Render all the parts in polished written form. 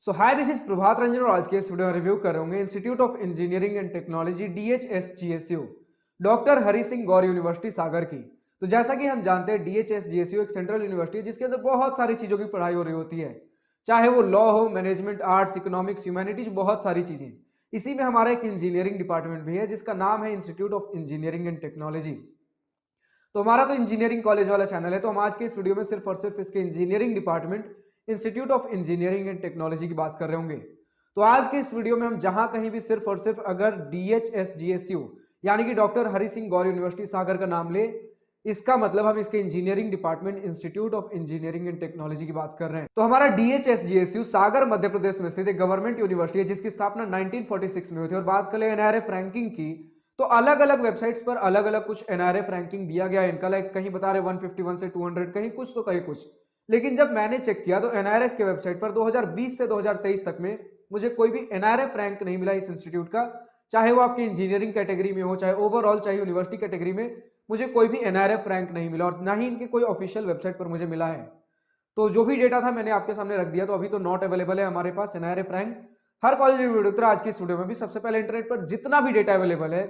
So hi this is Prabhat Ranjan और आज के इस वीडियो में रिव्यू करेंगे Institute of Engineering and Technology DHSGSU doctor Hari Singh Gour University Sagar की। तो जैसा कि हम जानते हैं DHSGSU एक सेंट्रल यूनिवर्सिटी है जिसके अंदर बहुत सारी चीजों की पढ़ाई हो रही होती है, चाहे वो लॉ हो, मैनेजमेंट, आर्ट्स, इकोनॉमिक्स, ह्यूमैनिटीज, बहुत सारी चीजें। इसी में हमारा एक इंजीनियरिंग डिपार्टमेंट भी है जिसका नाम है institute of Engineering and technology. तो हमारा तो इंजीनियरिंग कॉलेज वाला चैनल है, तो हम आज के इस वीडियो में सिर्फ और सिर्फ इसके engineering department institute of Engineering and technology की बात कर रहे होंगे। तो आज के इस वीडियो में हम जहां कहीं भी सिर्फ और सिर्फ अगर DHSGSU यानी कि डॉक्टर हरि सिंह गौर यूनिवर्सिटी सागर का नाम ले, इसका मतलब हम इसके engineering department institute of Engineering and technology की बात कर रहे हैं। तो हमारा DHSGSU सागर मध्य प्रदेश में स्थित एक गवर्नमेंट यूनिवर्सिटी है जिसकी स्थापना 1946 में हुई थी। और बात करें NRF रैंकिंग की, तो अलग अलग वेबसाइट्स पर अलग अलग कुछ NRF रैंकिंग दिया गया है इनका, लाइक कहीं बता रहे 151 से 200, कहीं कुछ तो कहीं कुछ। लेकिन जब मैंने चेक किया तो NRF के वेबसाइट पर 2020 से 2023 तक में मुझे कोई भी NRF रैंक नहीं मिला इस इंस्टीट्यूट का, चाहे वो आपकी इंजीनियरिंग कैटेगरी में हो, चाहे ओवरऑल, चाहे यूनिवर्सिटी कैटेगरी में, मुझे कोई भी NRF रैंक नहीं मिला और ना ही इनके कोई ऑफिशियल वेबसाइट पर मुझे मिला है। तो जो भी डेटा था मैंने आपके सामने रख दिया। तो अभी तो नॉट अवेलेबल है हमारे पास NRF रैंक। हर कॉलेज वीडियो तो आज की इस वीडियो में भी सबसे पहले इंटरनेट पर जितना भी डेटा अवेलेबल है,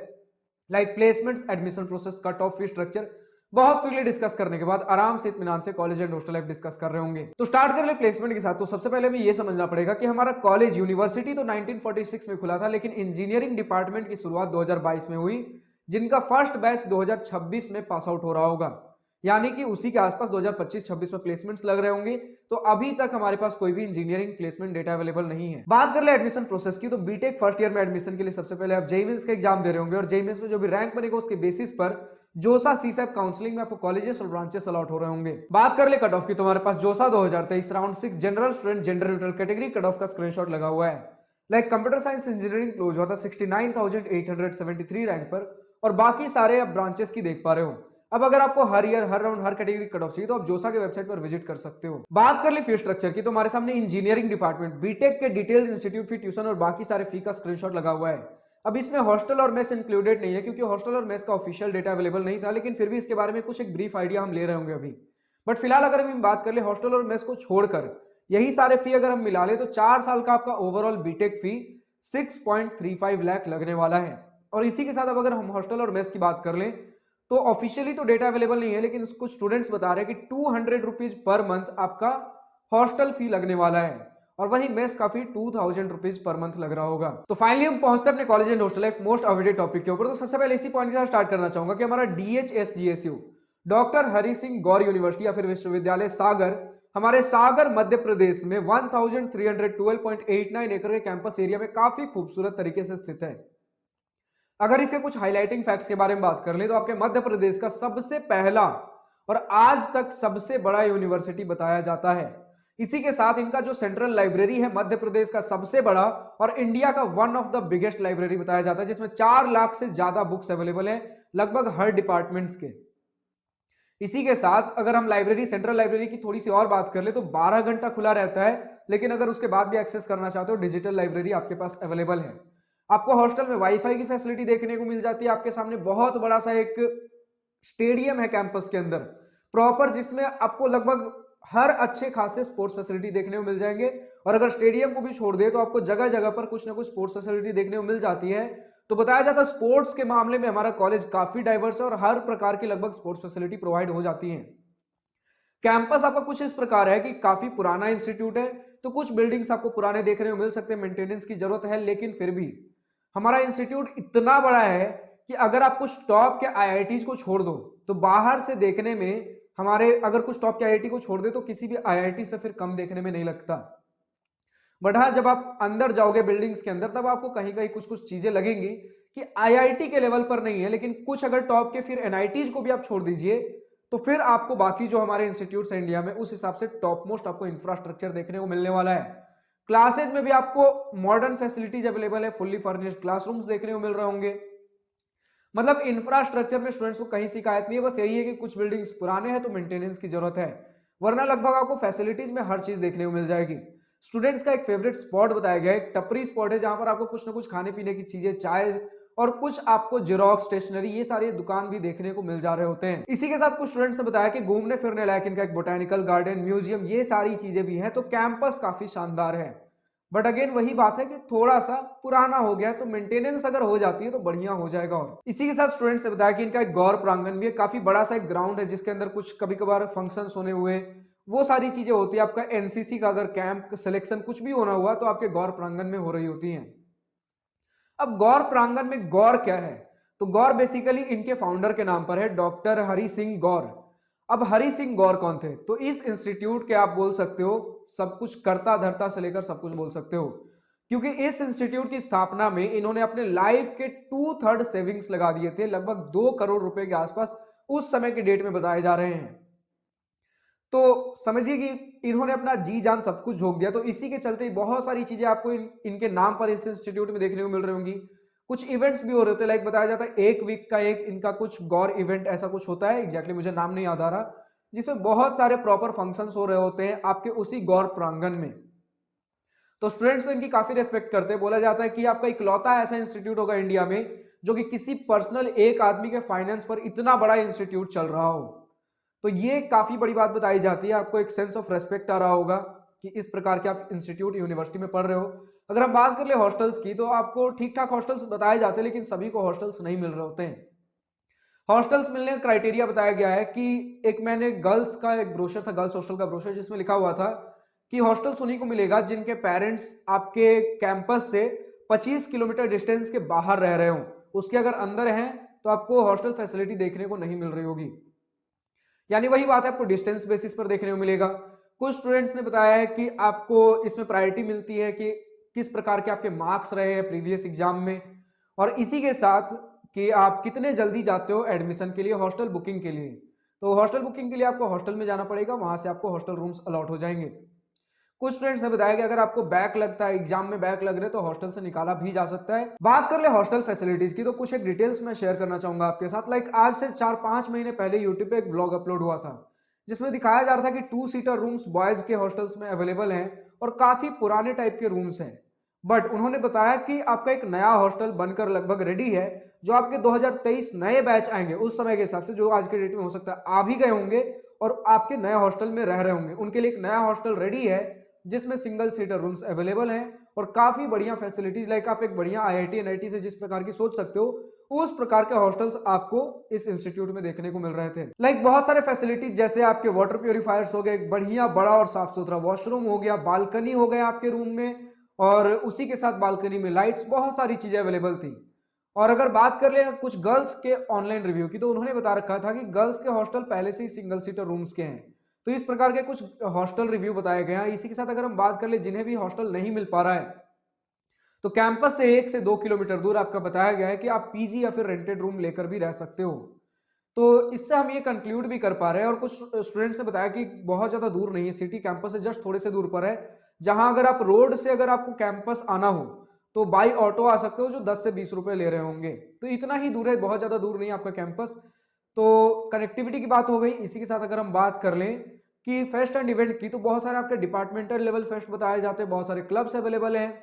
like placements, admission process, cut off, fee structure, बहुत क्विकली डिस्कस करने के बाद आराम से इत्मीनान से college and hostel life discuss कर रहे होंगे। तो स्टार्ट कर ले प्लेसमेंट के साथ। तो सबसे पहले हमें यह समझना पड़ेगा कि हमारा कॉलेज, यूनिवर्सिटी तो 1946 में खुला था, लेकिन इंजीनियरिंग डिपार्टमेंट की शुरुआत 2022 में हुई, जिनका फर्स्ट बैच 2026 में पास आउट हो रहा होगा, यानी कि उसी के आसपास 2025-26 में प्लेसमेंट्स लग रहे होंगे। तो अभी तक हमारे पास कोई भी इंजीनियरिंग प्लेसमेंट डेटा अवेलेबल नहीं है। बात कर ले एडमिशन प्रोसेस की, तो बीटेक फर्स्ट ईयर में एडमिशन के लिए सबसे पहले आप जेईई मेंस का एग्जाम दे रहे होंगे और जेईई मेंस में जो भी रैंक बनेगा उसके बेसिस पर जोसा सीसैप काउंसलिंग में आपको कॉलेजेस और ब्रांचेस अलॉट हो रहे होंगे। बात कर ले कट ऑफ की, तो हमारे पास जोसा 2023 round 6 general student gender neutral category cut off का स्क्रीनशॉट लगा हुआ है। Like computer science engineering close हुआ था 69,873 रैंक पर, और बाकी सारे आप ब्रांचेस की देख पा रहे हो। अब अगर आपको हर ईयर, हर राउंड, हर कैटेगरी कट ऑफ चाहिए तो आप जोसा के वेबसाइट पर विजिट कर सकते हो। बात कर ले फी स्ट्रक्चर की, तो हमारे सामने इंजीनियरिंग डिपार्टमेंट बीटेक के डिटेल्ड इंस्टीट्यूट फी, ट्यूशन और बाकी सारे फी का स्क्रीनशॉट लगा हुआ है। अब इसमें हॉस्टल और मेस इंक्लूडेड नहीं है क्योंकि हॉस्टल और मेस का ऑफिशियल डेटा अवेलेबल नहीं था, लेकिन फिर भी इसके बारे में कुछ एक ब्रीफ आइडिया हम ले रहे होंगे अभी। बट फिलहाल अगर हम बात कर ले हॉस्टल और मेस को छोड़कर, यही सारे फी अगर हम मिला ले तो 4 साल का आपका ओवरऑल बीटेक फी 6.35 लाख लगने वाला है। और इसी के साथ अब अगर हम हॉस्टल और मेस की बात कर लें तो ऑफिशियली तो डेटा अवेलेबल नहीं है, लेकिन कुछ स्टूडेंट्स बता रहे हैं कि 200 रुपीज पर मंथ आपका हॉस्टल फी लगने वाला है, और वही मेस का फी 2000 रुपीज पर मंथ लग रहा होगा। तो फाइनली हम पहुंचते हैं अपने college and hostel life most awaited topic के ऊपर। तो सबसे पहले इसी पॉइंट के साथ स्टार्ट करना चाहूंगा कि हमारा DHSGSU doctor Hari Singh Gour university या फिर विश्वविद्यालय सागर हमारे सागर मध्य प्रदेश में 1312.89 एकड़ के कैंपस एरिया में काफी खूबसूरत तरीके से स्थित है। अगर इसे कुछ हाइलाइटिंग फैक्ट्स के बारे में बात कर ले तो आपके मध्य प्रदेश का सबसे पहला और आज तक सबसे बड़ा यूनिवर्सिटी बताया जाता है। इसी के साथ इनका जो सेंट्रल लाइब्रेरी है मध्य प्रदेश का सबसे बड़ा और इंडिया का one of the biggest library बताया जाता है, जिसमें 4 लाख से ज्यादा बुक्स अवेलेबल है लगभग हर डिपार्टमेंट्स के। इसी के साथ अगर हम लाइब्रेरी, सेंट्रल लाइब्रेरी की थोड़ी सी और बात कर ले तो 12 घंटा खुला रहता है, लेकिन अगर उसके बाद भी एक्सेस करना चाहते हो डिजिटल लाइब्रेरी आपके पास अवेलेबल है। आपको हॉस्टल में वाईफाई की फैसिलिटी देखने को मिल जाती है। आपके सामने बहुत बड़ा सा एक स्टेडियम है कैंपस के अंदर प्रॉपर, जिसमें आपको लगभग हर अच्छे खासे स्पोर्ट्स फैसिलिटी देखने को मिल जाएंगे। और अगर स्टेडियम को भी छोड़ दे तो आपको जगह जगह पर कुछ ना कुछ स्पोर्ट्स फैसिलिटी देखने को मिल जाती है। तो बताया जाता है स्पोर्ट्स के मामले में हमारा कॉलेज काफी डाइवर्स है और हर प्रकार की लगभग स्पोर्ट्स फैसिलिटी प्रोवाइड हो जाती है। कैंपस आपका कुछ इस प्रकार है कि काफी पुराना इंस्टीट्यूट है, तो कुछ बिल्डिंग्स आपको पुराने देखने को मिल सकते हैं, मेंटेनेंस की जरूरत है, लेकिन फिर भी हमारा इंस्टीट्यूट इतना बड़ा है कि अगर आप कुछ टॉप के IITs को छोड़ दो तो बाहर से देखने में हमारे, अगर कुछ टॉप के IIT को छोड़ दे तो किसी भी IIT से फिर कम देखने में नहीं लगता। बट हाँ, जब आप अंदर जाओगे बिल्डिंग्स के अंदर तब आपको कहीं कहीं कुछ कुछ चीजें लगेंगी कि IIT के लेवल पर नहीं है, लेकिन कुछ अगर टॉप के फिर NITs को भी आप छोड़ दीजिए तो फिर आपको बाकी जो हमारे इंस्टीट्यूट्स हैं इंडिया में उस हिसाब से टॉप मोस्ट आपको इंफ्रास्ट्रक्चर देखने को मिलने वाला है। क्लासेज में भी आपको मॉडर्न फैसिलिटीज अवेलेबल है, फुल्ली फर्निश्ड क्लासरूम्स देखने को मिल रहे होंगे। मतलब इंफ्रास्ट्रक्चर में स्टूडेंट्स को कहीं शिकायत नहीं है, बस यही है कि कुछ बिल्डिंग्स पुराने हैं तो मेंटेनेंस की जरूरत है, वरना लगभग आपको फैसिलिटीज में हर चीज देखने को मिल जाएगी। स्टूडेंट्स का एक फेवरेट स्पॉट बताया गया है, एक टपरी स्पॉट है जहां पर आपको कुछ ना कुछ खाने पीने की चीजें, चाय और कुछ आपको जेरोक्स, स्टेशनरी, ये सारी दुकान भी देखने को मिल जा रहे होते हैं। इसी के साथ कुछ स्टूडेंट्स ने बताया कि घूमने फिरने लायक इनका एक बोटेनिकल गार्डन, म्यूजियम, ये सारी चीजें भी हैं। तो कैंपस काफी शानदार है। बट अगेन वही बात है कि थोड़ा सा पुराना हो गया, तो मेंटेनेंस अगर हो जाती है तो बढ़िया हो जाएगा। और इसी के साथ स्टूडेंट्स ने बताया कि इनका एक गौर प्रांगण भी है, काफी बड़ा सा एक ग्राउंड है जिसके अंदर कुछ कभी कभार फंक्शंस होने हुए, वो सारी चीजें होती है। आपका एनसीसी का अगर कैंप सिलेक्शन कुछ भी होना हुआ तो आपके गौर प्रांगण में हो रही होती है। अब गौर प्रांगण में गौर क्या है, तो गौर बेसिकली इनके फाउंडर के नाम पर है, डॉक्टर हरि सिंह गौर। अब हरि सिंह गौर कौन थे, तो इस इंस्टीट्यूट के आप बोल सकते हो सब कुछ करता धरता से लेकर सब कुछ बोल सकते हो, क्योंकि इस इंस्टीट्यूट की स्थापना में इन्होंने अपने लाइफ के 2/3 सेविंग्स लगा दिए थे, लगभग 2 करोड़ रुपए के आसपास उस समय के डेट में बताए जा रहे हैं। तो समझिए कि इन्होंने अपना जी जान सब कुछ झोंक दिया। तो इसी के चलते बहुत सारी चीजें आपको इनके नाम पर इस इंस्टीट्यूट में देखने को मिल रही होंगी। कुछ इवेंट्स भी हो रहे होते हैं, लाइक बताया जाता है एक वीक का एक इनका कुछ गौर इवेंट ऐसा कुछ होता है, एग्जैक्टली मुझे नाम नहीं याद आ रहा, जिसमें बहुत सारे प्रॉपर फंक्शंस हो रहे होते हैं आपके उसी गौर प्रांगण में। तो स्टूडेंट्स तो इनकी काफी रेस्पेक्ट करते हैं। बोला जाता है कि आपका इकलौता ऐसा इंस्टीट्यूट होगा इंडिया में जो कि किसी पर्सनल एक आदमी के फाइनेंस पर इतना बड़ा इंस्टीट्यूट चल रहा हो। तो ये काफी बड़ी बात बताई जाती है, आपको एक सेंस ऑफ रेस्पेक्ट आ रहा होगा कि इस प्रकार के आप इंस्टीट्यूट यूनिवर्सिटी में पढ़ रहे हो। अगर हम बात कर ले हॉस्टल्स की, तो आपको ठीक ठाक हॉस्टल्स बताए जाते हैं, लेकिन सभी को हॉस्टल्स नहीं मिल रहे होते हैं। हॉस्टल्स मिलने का क्राइटेरिया बताया गया है कि एक मैंने गर्ल्स का एक ब्रोशर था, गर्ल्स हॉस्टल का ब्रोशर, जिसमें लिखा हुआ था कि हॉस्टल्स उन्हीं को मिलेगा जिनके पेरेंट्स आपके कैंपस से 25 किलोमीटर डिस्टेंस के बाहर रह रहे हो। उसके अगर अंदर हैं तो आपको हॉस्टल फैसिलिटी देखने को नहीं मिल रही होगी, यानी वही बात है, आपको डिस्टेंस बेसिस पर देखने को मिलेगा। कुछ स्टूडेंट्स ने बताया है कि आपको इसमें प्रायोरिटी मिलती है कि किस प्रकार के आपके मार्क्स रहे हैं प्रीवियस एग्जाम में, और इसी के साथ कि आप कितने जल्दी जाते हो एडमिशन के लिए, हॉस्टल बुकिंग के लिए। तो हॉस्टल बुकिंग के लिए आपको हॉस्टल में जाना पड़ेगा, वहां से आपको हॉस्टल रूम्स अलॉट हो जाएंगे। कुछ स्टूडेंट्स ने बताया कि अगर आपको बैक लगता है, एग्जाम में बैक लग रहे तो हॉस्टल से निकाला भी जा सकता है। बात कर ले हॉस्टल फैसिलिटीज की, तो कुछ एक डिटेल्स मैं शेयर करना चाहूंगा आपके साथ। लाइक आज से 4-5 महीने पहले यूट्यूब पे एक व्लॉग अपलोड हुआ था जिसमें दिखाया जा रहा था कि 2 सीटर रूम्स बॉयज के हॉस्टल्स में अवेलेबल हैं और काफी पुराने टाइप के रूम्स हैं। बट उन्होंने बताया कि आपका एक नया हॉस्टल बनकर लगभग रेडी है, जो आपके 2023 नए बैच आएंगे उस समय के हिसाब से, जो आज के डेट में हो सकता है आ भी गए होंगे और आपके नए हॉस्टल में रह रहे होंगे, उनके लिए एक नया हॉस्टल रेडी है जिसमें सिंगल सीटर रूम्स अवेलेबल हैं और काफी बढ़िया फैसिलिटीज, लाइक आप एक बढ़िया आईआईटी एनआईटी से जिस प्रकार की सोच सकते हो उस प्रकार के हॉस्टल्स आपको इस इंस्टीट्यूट में देखने को मिल रहे थे। लाइक बहुत सारे फैसिलिटीज, जैसे आपके वाटर प्योरीफायर्स हो गए, एक बढ़िया बड़ा और साफ सुथरा वॉशरूम हो गया, बालकनी हो गया आपके रूम में, और उसी के साथ बालकनी में लाइट्स, बहुत सारी चीजें अवेलेबल थी। और अगर बात कर ले कुछ गर्ल्स के ऑनलाइन रिव्यू की, तो उन्होंने बता रखा था कि गर्ल्स के हॉस्टल पहले से ही सिंगल सीटर रूम्स के हैं। तो इस प्रकार के कुछ हॉस्टल रिव्यू बताए गए हैं। इसी के साथ अगर हम बात कर ले जिन्हें भी हॉस्टल नहीं मिल पा रहा है, तो कैंपस से 1 से 2 किलोमीटर दूर आपका बताया गया है कि आप पीजी या फिर रेंटेड रूम लेकर भी रह सकते हो। तो इससे हम ये कंक्लूड भी कर पा रहे हैं, और कुछ स्टूडेंट्स ने बताया कि बहुत ज्यादा दूर नहीं है, सिटी कैंपस से जस्ट थोड़े से दूर पर है, जहां अगर आप रोड से अगर आपको कैंपस आना हो तो बाई ऑटो आ सकते हो, जो 10 से 20 रुपए ले रहे होंगे। तो इतना ही दूर है, बहुत ज्यादा दूर नहीं है आपका कैंपस। तो कनेक्टिविटी की बात हो गई। इसी के साथ अगर हम बात कर लें कि फेस्ट एंड इवेंट की, तो बहुत सारे आपके डिपार्टमेंटल लेवल फेस्ट बताए जाते हैं, बहुत सारे क्लब्स अवेलेबल हैं,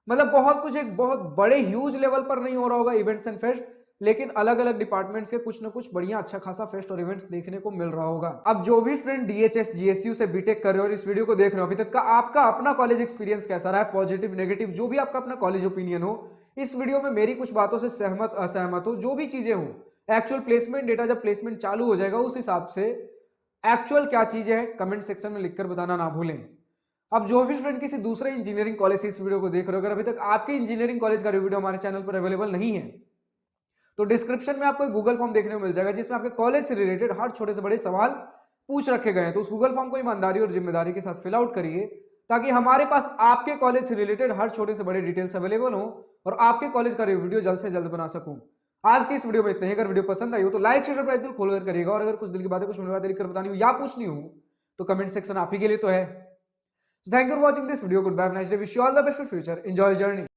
मतलब बहुत कुछ एक बहुत बड़े ह्यूज लेवल पर नहीं हो रहा होगा इवेंट्स एंड फेस्ट, लेकिन अलग अलग डिपार्टमेंट्स के कुछ ना कुछ बढ़िया अच्छा खासा फेस्ट और इवेंट्स देखने को मिल रहा होगा। अब जो भी स्टूडेंट डीएचएस जीएसयू से बीटेक कर रहे हो और इस वीडियो को देख रहे हो अभी तक का, आपका अपना कॉलेज एक्सपीरियंस कैसा रहा है, पॉजिटिव नेगेटिव, जो भी आपका अपना कॉलेज ओपिनियन हो, इस वीडियो में मेरी कुछ बातों से सहमत असहमत हो, जो भी चीजें हो, एक्चुअल प्लेसमेंट डेटा जब प्लेसमेंट चालू हो जाएगा उस हिसाब से एक्चुअल क्या चीज है कमेंट सेक्शन में लिखकर बताना ना भूलें। अब जो भी स्टूडेंट किसी दूसरे इंजीनियरिंग कॉलेज से इस वीडियो को देख रहे हो, अगर अभी तक आपके इंजीनियरिंग कॉलेज का वीडियो हमारे चैनल पर अवेलेबल नहीं है, तो डिस्क्रिप्शन में आपको एक गूगल फॉर्म देखने को मिल जाएगा जिसमें आपके कॉलेज से रिलेटेड हर छोटे से बड़े सवाल पूछ रखे गए हैं। तो उस गूगल फॉर्म को ईमानदारी और जिम्मेदारी के साथ फिल आउट करिए, ताकि हमारे पास आपके कॉलेज से रिलेटेड हर छोटे से बड़े डिटेल्स अवेलेबल हो और आपके कॉलेज का वीडियो जल्द से जल्द बना सकूं। आज की इस वीडियो में इतना ही। अगर वीडियो पसंद आई हो तो लाइक शेयर सब्सक्राइब दिल खोलकर करिएगा, और अगर कुछ दिल की बातें कुछ बातें लिखकर बतानी हो या पूछनी हो तो कमेंट सेक्शन आप ही के लिए तो है। Thank you for watching this video. Goodbye, nice day, wish you all the best for future, enjoy journey.